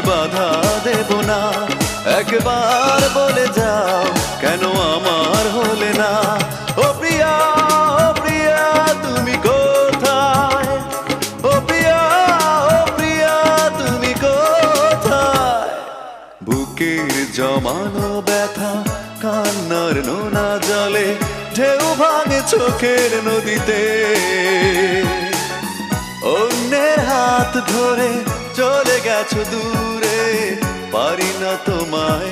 বাধা দেব না। একবার বলে যাও কেন আমার হলে না। ও প্রিয়া, ও প্রিয়া তুমি কোথায়? ও প্রিয়া, ও প্রিয়া তুমি কোথায়? বুকের জমানো ব্যথা কান্নার নোনা জলে ঢেউ ভাঙে চোখের নদীতে। অন্যের হাত ধরে চলে গেছো দূরে, পারি না তোমায়